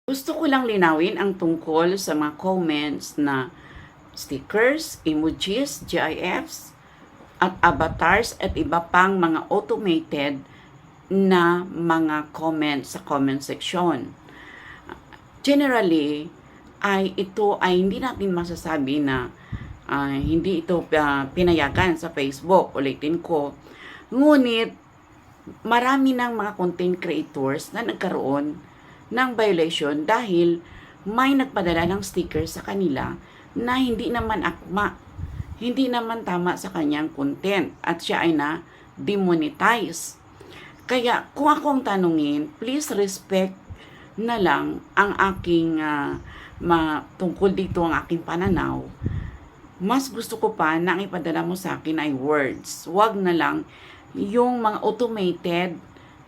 Gusto ko lang linawin ang tungkol sa mga comments na stickers, emojis, GIFs, at avatars at iba pang mga automated na mga comments sa comment section. Generally, ito ay hindi natin masasabi na hindi ito pinayagan sa Facebook. Ulitin ko. Ngunit, marami ng mga content creators na nagkaroon ng violation dahil may nagpadala ng sticker sa kanila na hindi naman akma, hindi naman tama sa kanyang content at siya ay na demonetize. Kaya kung ako ang tanungin, please respect na lang ang aking tungkol dito ang aking pananaw. Mas gusto ko pa na ang ipadala mo sa akin ay words. Huwag na lang yung mga automated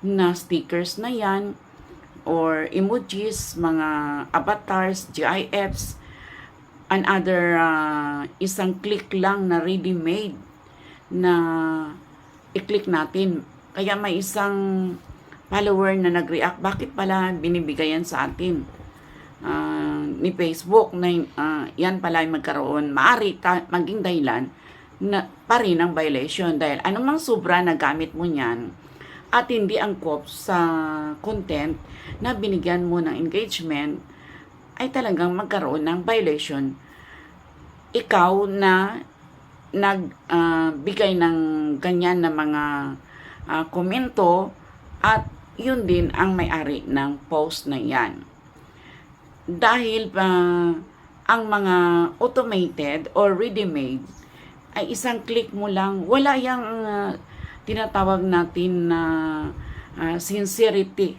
na stickers na yan or emojis, mga avatars, GIFs, and other isang click lang na ready-made na i-click natin. Kaya may isang follower na nag-react, bakit pala binibigayan sa atin ni Facebook na yan pala ay magkaroon, maaari maging dahilan na pa rin ang violation dahil anumang sobra na gamit mo niyan at hindi angkop sa content na binigyan mo ng engagement ay talagang magkaroon ng violation. Ikaw na nagbigay ng ganyan na mga komento at yun din ang may-ari ng post na yan. Dahil ang mga automated or ready-made ay isang click mo lang, wala yung tinatawag natin na sincerity.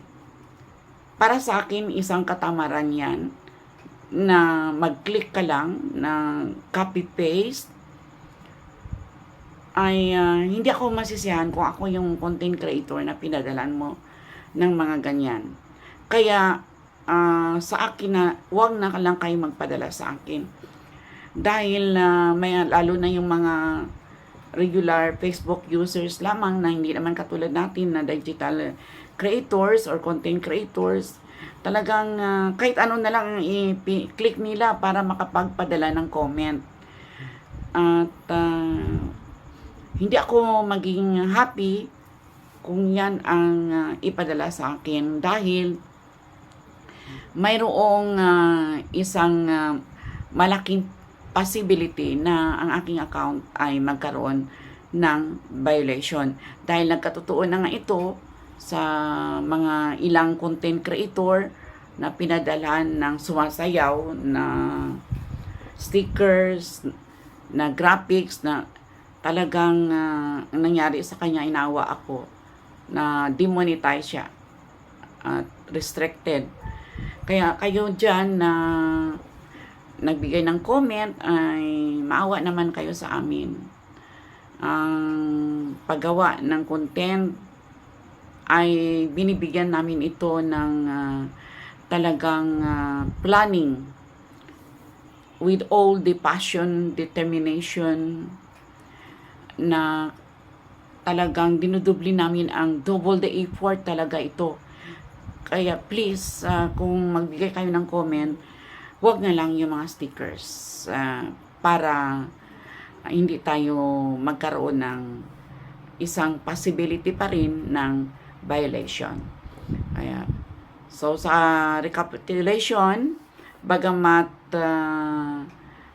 Para sa akin, isang katamaran yan na mag-click ka lang na copy-paste ay hindi ako masisiyahan kung ako yung content creator na pinadalan mo ng mga ganyan. Kaya sa akin na huwag na lang kayo magpadala sa akin. Dahil may lalo na yung mga regular Facebook users lamang na hindi naman katulad natin na digital creators or content creators, talagang kahit ano na lang i-click nila para makapagpadala ng comment. At hindi ako maging happy kung yan ang ipadala sa akin dahil mayroong isang malaking possibility na ang aking account ay magkaroon ng violation. Dahil nagkatotoo na nga ito sa mga ilang content creator na pinadalan ng sumasayaw na stickers, na graphics na talagang nangyari sa kanya, inawa ako na demonetize siya at restricted. Kaya kayo dyan na nagbigay ng comment ay maawa naman kayo sa amin. Ang paggawa ng content ay binibigyan namin ito ng talagang planning with all the passion, determination na talagang dinudubli namin ang double the effort talaga ito. Kaya please, kung magbigay kayo ng comment, huwag na lang yung mga stickers para hindi tayo magkaroon ng isang possibility pa rin ng violation. Kaya, so sa recapitulation, bagamat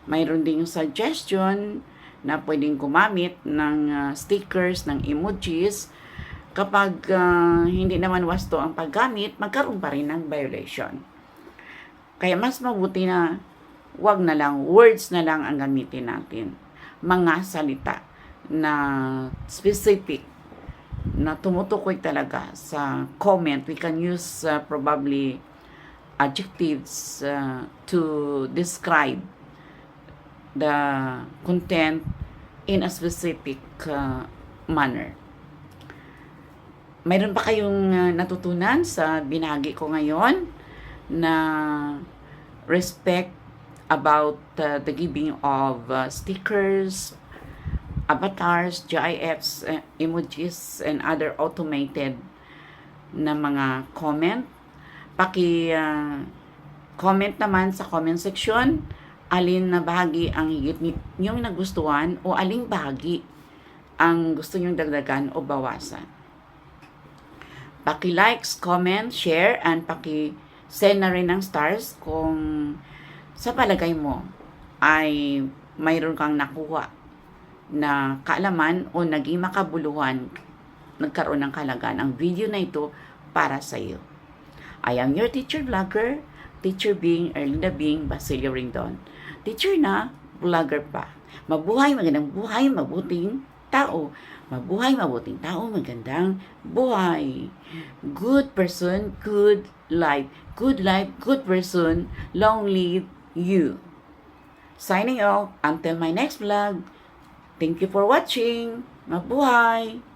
mayroon ding suggestion na pwedeng gumamit ng stickers, ng emojis, kapag hindi naman wasto ang paggamit, magkaroon pa rin ng violation. Kaya mas mabuti na wag na lang, words na lang ang gamitin natin. Mga salita na specific, na tumutukoy talaga sa comment. We can use probably adjectives to describe the content in a specific manner. Mayroon pa kayong natutunan sa binahagi ko ngayon na respect about the giving of stickers, avatars, GIFs, emojis, and other automated na mga comment? Comment naman sa comment section alin na bahagi ang higit niyong nagustuhan o aling bahagi ang gusto niyong dagdagan o bawasan. Paki-likes, comment, share, and paki-send na rin ng stars kung sa palagay mo ay mayroon kang nakuha na kaalaman o naging makabuluhan, nagkaroon ng kalagaan ang video na ito para sa iyo. I am your teacher vlogger, Teacher Bing, Erlinda Bing, Basilio Rindon. Teacher na, vlogger pa. Mabuhay, magandang buhay, mabuting tao. Mabuhay, mabuting tao, magandang buhay. Good person, good life. Good life, good person, long live you. Signing off, until my next vlog. Thank you for watching. Mabuhay!